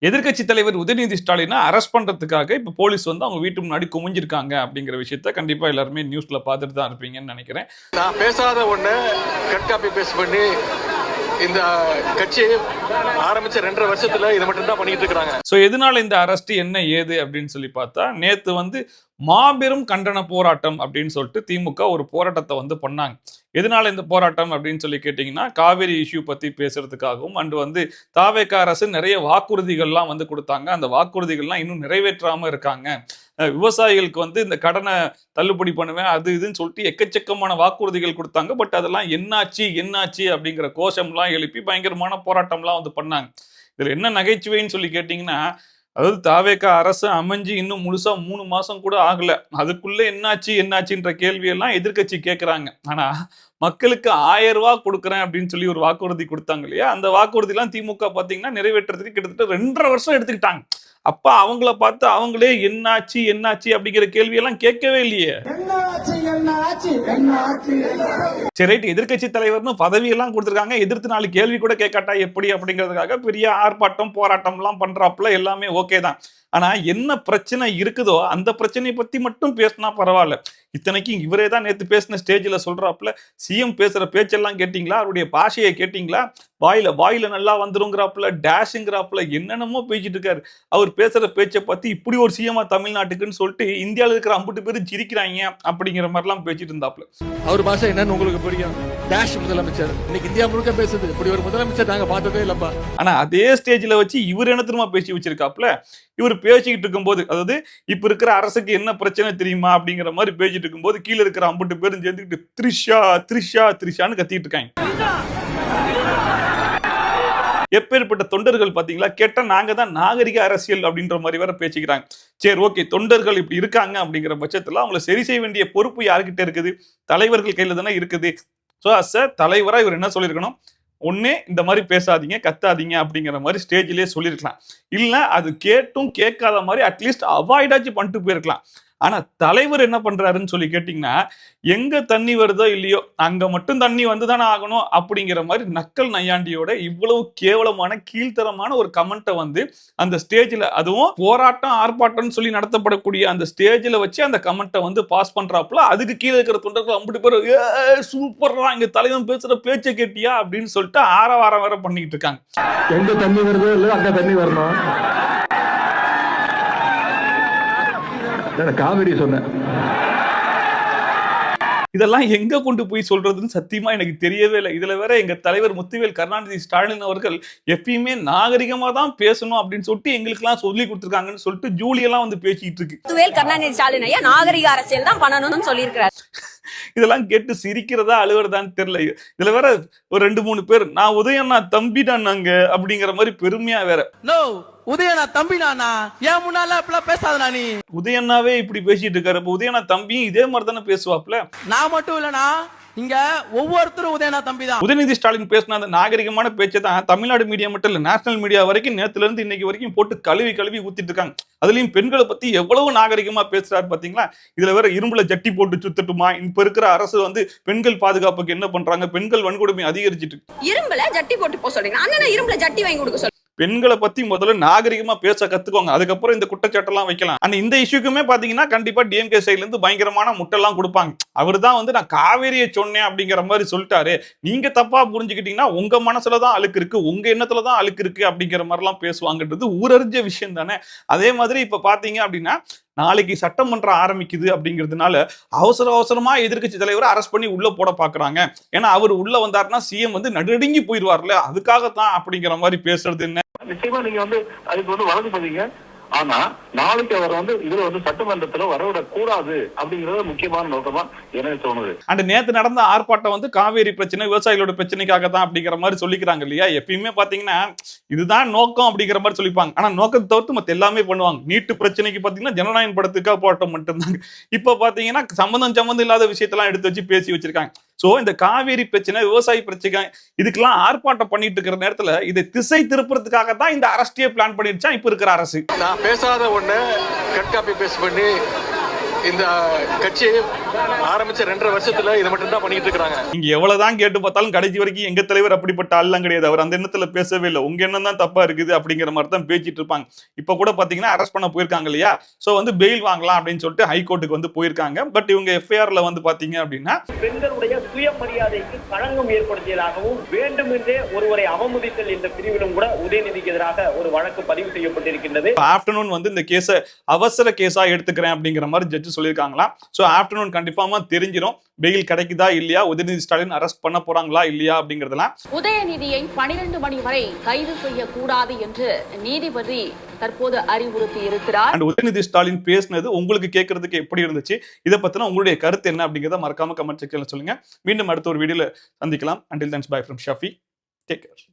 எதிர்க்கட்சி தலைவர் உதயநிதி ஸ்டாலினை அரெஸ்ட் பண்றதுக்காக இப்ப போலீஸ் வந்து அவங்க வீட்டு முன்னாடி குமிஞ்சிருக்காங்க அப்படிங்கிற விஷயத்த கண்டிப்பா எல்லாருமே நியூஸ்ல பார்த்துட்டு தான் இருப்பீங்கன்னு நினைக்கிறேன். நான் பேசாத ஒண்ணு கட் காப்பி பேஸ்ட் பண்ணி இந்த கட்சி ஆரம்பிச்ச 2.5 வருஷத்துல இதை மட்டும் தான் பண்ணிட்டு இருக்காங்க. சோ எதனால இந்த அரெஸ்ட் என்ன ஏது அப்படின்னு சொல்லி பார்த்தா, நேத்து வந்து மாபெரும் கண்டன போராட்டம் அப்படின்னு சொல்லிட்டு திமுக ஒரு போராட்டத்தை வந்து பண்ணாங்க. எதனால இந்த போராட்டம் அப்படின்னு சொல்லி கேட்டீங்கன்னா, காவேரி இஷ்யூ பத்தி பேசுறதுக்காகவும் அண்ட் வந்து தாவேகா அரசு நிறைய வாக்குறுதிகள்லாம் வந்து கொடுத்தாங்க. அந்த வாக்குறுதிகள்லாம் இன்னும் நிறைவேற்றாம இருக்காங்க. விவசாயிகளுக்கு வந்து இந்த கடனை தள்ளுபடி பண்ணுவேன் அது இதுன்னு சொல்லிட்டு எக்கச்சக்கமான வாக்குறுதிகள் கொடுத்தாங்க. பட் அதெல்லாம் என்னாச்சு என்னாச்சு அப்படிங்கிற கோஷம்லாம் எழுப்பி பயங்கரமான போராட்டம்லாம் வந்து பண்ணாங்க. இதுல என்ன நகைச்சுவைன்னு சொல்லி கேட்டீங்கன்னா, அதாவது தாவேகா அரசு அமைஞ்சு இன்னும் முழுசா 3 மாசம் கூட ஆகல. அதுக்குள்ள என்னாச்சு என்னாச்சுன்ற கேள்வியெல்லாம் எதிர்க்கட்சி கேட்கறாங்க. ஆனா மக்களுக்கு 1000 ரூபாய் கொடுக்குறேன் அப்படின்னு சொல்லி ஒரு வாக்குறுதி கொடுத்தாங்க இல்லையா, அந்த வாக்குறுதி எல்லாம் திமுக பாத்தீங்கன்னா நிறைவேற்றுறதுக்கு கிட்டத்தட்ட 2.5 வருஷம் எடுத்துக்கிட்டாங்க. அப்ப அவங்கள பார்த்து அவங்களே என்னாச்சு என்னாச்சு அப்படிங்கிற கேள்வியெல்லாம் கேட்கவே இல்லையே. சரி ரைட், எதிர்க்கட்சி தலைவர்னு பதவியெல்லாம் கொடுத்துருக்காங்க, எதிர்த்து 4 கேள்வி கூட கேட்காட்டா எப்படி அப்படிங்கிறதுக்காக பெரிய ஆர்ப்பாட்டம் போராட்டம் எல்லாம் பண்றாப்புல எல்லாமே ஓகே தான். ஆனா என்ன பிரச்சனை இருக்குதோ அந்த பிரச்சனையை பத்தி மட்டும் பேசினா பரவாயில்ல. இத்தனைக்கு இவரே தான் நேத்து பேசின ஸ்டேஜ்ல சொல்றாப்புல, சிஎம் பேசுற பேச்செல்லாம் கேட்டீங்களா, அவருடைய பாஷையை கேட்டீங்களா, வாயில நல்லா வந்துருங்கிறாப்புல, டேஷுங்கிறாப்புல, என்னென்னமோ பேசிட்டு இருக்காரு. அவர் பேசுற பேச்சை பத்தி இப்படி ஒரு சிஎம் தமிழ்நாட்டுக்குன்னு சொல்லிட்டு இந்தியாவில் இருக்கிற 50 பேரும் சிரிக்கிறாங்க அப்படிங்கிற மாதிரிலாம் பேசிட்டு இருந்தாப்புல. அவர் பாஷை என்னன்னு உங்களுக்கு புரியும்? டேஷ் முதலமைச்சர் இன்னைக்கு இந்தியா முழுக்க பேசுது, இப்படி ஒரு முதலமைச்சர் நாங்க பார்த்ததே இல்லப்பா. ஆனா அதே ஸ்டேஜ்ல வச்சு இவர் என்ன திரும்ப பேசி வச்சிருக்காப்புல, இவர் பேசிக்கிட்டு இருக்கும்போது, அதாவது இப்ப இருக்கிற அரசுக்கு என்ன பிரச்சனை தெரியுமா அப்படிங்கிற மாதிரி பேசிட்டு இருக்கும்போது கீழே இருக்கிற 50 பேரும் சேர்ந்துக்கிட்டு த்ரிஷா த்ரிஷா த்ரிஷான்னு கத்திட்டு இருக்காங்க. எப்பேற்பட்ட தொண்டர்கள் பாத்தீங்களா, கேட்டா நாங்க தான் நாகரிக அரசியல் அப்படின்ற மாதிரி வேற பேசிக்கிறாங்க. சரி ஓகே, தொண்டர்கள் இப்படி இருக்காங்க அப்படிங்கிற பட்சத்துல அவங்களை சரி செய்ய வேண்டிய பொறுப்பு யாருக்கிட்ட இருக்குது? தலைவர்கள் கையில தானே இருக்குது. சோ அஸ் தலைவரா இவர் என்ன சொல்லியிருக்கணும், ஒண்ணு இந்த மாதிரி பேசாதீங்க கத்தாதீங்க அப்படிங்கிற மாதிரி ஸ்டேஜ்லயே சொல்லியிருக்கலாம். இல்ல அது கேட்டும் கேட்காத மாதிரி அட்லீஸ்ட் அவாய்டாச்சு பண்ணிட்டு போயிருக்கலாம். ஆனா தலைவர் என்ன பண்றாருன்னு சொல்லி கேட்டீங்கன்னா, எங்க தண்ணி வருதோ இல்லையோ அங்க மட்டும் தண்ணி வந்துதானே ஆகணும் அப்படிங்கிற மாதிரி நக்கல் நையாண்டியோட இவ்வளவு கேவலமான கீழ்த்தரமான ஒரு கமெண்ட்டை வந்து அந்த ஸ்டேஜ்ல, அதுவும் போராட்டம் ஆர்ப்பாட்டம்னு சொல்லி நடத்தப்படக்கூடிய அந்த ஸ்டேஜ்ல வச்சு அந்த கமெண்ட்டை வந்து பாஸ் பண்றாப்புல. அதுக்கு கீழே இருக்கிற தொண்டர்கள் 50 பேர் சூப்பரா இங்க தலைவன் பேசுற பேச்சை கேட்டியா அப்படின்னு சொல்லிட்டு ஆரவாரம் வேற பண்ணிட்டு இருக்காங்க. எங்க தண்ணி வருதோ இல்ல அங்க தண்ணி வரணும். காவிரி சொன்னேன். இதெல்லாம் எங்க கொண்டு போய் சொல்றதுன்னு சத்தியமா எனக்கு தெரியவே இல்லை. இதுல வேற எங்க தலைவர் முத்துவேல் கருணாநிதி ஸ்டாலின் அவர்கள் எப்பயுமே நாகரிகமா தான் பேசணும் அப்படின்னு சொல்லிட்டு எங்களுக்கு எல்லாம் சொல்லி கொடுத்துருக்காங்கன்னு சொல்லிட்டு ஜூலியெல்லாம் வந்து பேசிட்டு இருக்கு. முத்துவேல் கருணாநிதி ஸ்டாலின் ஐயா நாகரிக அரசியல் தான் பண்ணணும்னு சொல்லியிருக்கிறார். இதெல்லாம் கேட்டு சிரிக்கிறதா அழுவுறதான்னு தெரியல. இதுல வேற ஒரு 2-3 பேர் நான் உதயண்ணா தம்பிடானாங்க அப்படிங்கிற மாதிரி பெருமையா வேற, உதயண்ணா தம்பினா ஏன் முன்னால அப்பெல்லாம் பேசாதனா நீ? உதயண்ணாவே இப்படி பேசிட்டு இருக்காரு, உதயண்ணா தம்பியும் இதே மாதிரி தானே பேசுவாப்ல. நான் மட்டும் இல்லனா இங்க ஒவ்வொருத்தரும் உதயண்ணா தம்பி தான். உதயநிதி ஸ்டாலின் பேசின அந்த நாகரிகமான பேச்சை தான் தமிழ்நாடு மீடியா மட்டும் இல்ல, நேஷனல் மீடியா வரைக்கும் நேத்துல இருந்து இன்னைக்கு வரைக்கும் போட்டு கழுவி ஊத்திட்டு இருக்காங்க. அதுலயும் பெண்களை பத்தி எவ்வளவு நாகரிகமா பேசுறாரு பாத்தீங்களா. இதுல வேற இரும்புல ஜட்டி போட்டு சுத்தட்டுமா, இப்ப இருக்கிற அரசு வந்து பெண்கள் பாதுகாப்புக்கு என்ன பண்றாங்க, பெண்கள் வன்கொடுமை அதிகரிச்சிட்டு, இரும்புல ஜட்டி போட்டு போக சொல்றீங்க, அண்ணா இரும்புல ஜட்டி வாங்கி கொடுக்க சொல்றீங்க. பெண்களை பத்தி முதல்ல நாகரிகமா பேச கத்துக்கோங்க, அதுக்கப்புறம் இந்த குற்றச்சாட்டெல்லாம் வைக்கலாம். ஆனா இந்த இஷ்யூக்குமே பாத்தீங்கன்னா கண்டிப்பா டிஎம்கே சைட்ல இருந்து பயங்கரமான முட்டெல்லாம் கொடுப்பாங்க. அவர் தான் வந்து நான் காவேரியை சொன்னேன் அப்படிங்கிற மாதிரி சொல்லிட்டாரு, நீங்க தப்பா புரிஞ்சுக்கிட்டீங்கன்னா உங்க மனசுலதான் அழுக்கு இருக்கு, உங்க எண்ணத்துலதான் அழுக்கு இருக்கு அப்படிங்கிற மாதிரி எல்லாம் பேசுவாங்கன்றது ஊரறிஞ்ச விஷயம் தானே. அதே மாதிரி இப்ப பாத்தீங்க அப்படின்னா நாளைக்கு சட்டமன்றம் ஆரம்பிக்குது அப்படிங்கிறதுனால அவசரமா எதிர்க்கட்சி தலைவரை அரெஸ்ட் பண்ணி உள்ள போட பாக்குறாங்க. ஏன்னா அவர் உள்ள வந்தாருன்னா சிஎம் வந்து நடுநடுங்கி போயிடுவார்ல, அதுக்காகத்தான் அப்படிங்கிற மாதிரி பேசுறது. என்ன நிச்சயமா நீங்க வந்து அதுக்கு வந்து வழக்கு பதிங்க. ஆனா நாளைக்கு அவர் வந்து இதுல வந்து சட்டமன்றத்துல வரவிடக் கூடாது அப்படிங்கறது முக்கியமான நோக்கமா எனக்கு தோணுது. அண்ட் நேத்து நடந்த ஆர்ப்பாட்டம் வந்து காவேரி பிரச்சனை விவசாயிகளோட பிரச்சனைக்காக தான் அப்படிங்கிற மாதிரி சொல்லிக்கிறாங்க இல்லையா. எப்பயுமே பாத்தீங்கன்னா இதுதான் நோக்கம் அப்படிங்கிற மாதிரி சொல்லிப்பாங்க. ஆனா நோக்கத்தை தவிர்த்து மத்த எல்லாமே பண்ணுவாங்க. நீட்டு பிரச்சனைக்கு பாத்தீங்கன்னா ஜனநாயகம் படத்துக்காக போராட்டம் மட்டும்தாங்க. இப்ப பாத்தீங்கன்னா சம்பந்தம் இல்லாத விஷயத்தெல்லாம் எடுத்து வச்சு பேசி வச்சிருக்காங்க. சோ இந்த காவேரி பிரச்சனை விவசாய பிரச்சனை இதுக்கெல்லாம் ஆர்ப்பாட்டம் பண்ணிட்டு இருக்கிற நேரத்துல இதை திசை திருப்புறதுக்காக தான் இந்த அரசியல் பிளான் பண்ணிருச்சா இப்ப இருக்கிற அரசு. நான் பேசாத ஒண்ணு கட் காப்பி பேஸ்ட் பண்ணி இந்த கட்சி ஆரம்பிச்ச 2.5 வருஷத்துல இதை மட்டும் தான் பண்ணிட்டு இருக்காங்க. நீங்க எவ்வளவுதான் கேட்டு பார்த்தாலும் கடைசி வரைக்கும் எங்க தலைவர் அப்படிப்பட்ட ஆள்லாம் கிடையாது. அவர் அந்த எண்ணத்துல பேசவே இல்லை. உங்க எண்ணம் தான் தப்பா இருக்குது அப்படிங்கிற மாதிரி தான் பேசிட்டு இருப்பாங்க. இப்ப கூட பாத்தீங்கன்னா அரெஸ்ட் பண்ண போயிருக்காங்க இல்லையா? சோ வந்து பெயில் வாங்கலாம் அப்படின்னு சொல்லிட்டு ஹைகோர்ட்டுக்கு வந்து போயிருக்காங்க. பட் இவங்க எஃப்ஐஆர்ல வந்து பாத்தீங்க அப்படின்னா பெண்களுடைய சுயமரியாதைக்கு களங்கம் ஏற்படுத்தியதாகவும் வேண்டுமென்றே ஒருவரை அவமதித்தல் என்ற பிரிவிலும் கூட உதயநிதிக்கு எதிராக ஒரு வழக்கு பதிவு செய்யப்பட்டிருக்கின்றது. ஆஃப்டர்நூன் வந்து இந்த கேஸை அவசர கேஸா எடுத்துக்கிறேன் அப்படிங்கிற மாதிரி ஜட்ஜ் சொல்லியிருக்காங்களா. சோ ஆஃப்டர்நூன் கண்டிப்பாமா தெரிஞ்சிடும் பெயில் கிடைக்குதா இல்லையா, உதயநிதி ஸ்டாலின் அரெஸ்ட் பண்ண போறாங்களா இல்லையா அப்படிங்கறதெல்லாம். உதயநிதியை 12 மணி வரை கைது செய்யக்கூடாது என்று நீதிபதி தற்போது அறிவுறுத்தி இருக்கிறார். அண்ட் உதயநிதி ஸ்டாலின் பேசினது உங்களுக்கு கேட்கறதுக்கு எப்படி இருந்துச்சு, இதை பத்தின உங்களுடைய கருத்து என்ன அப்படிங்கறத மறக்காம கமெண்ட் செக்ஷன்ல சொல்லுங்க. மீண்டும் அடுத்த ஒரு வீடியோல சந்திக்கலாம். Until then, bye from Shafi. Take care.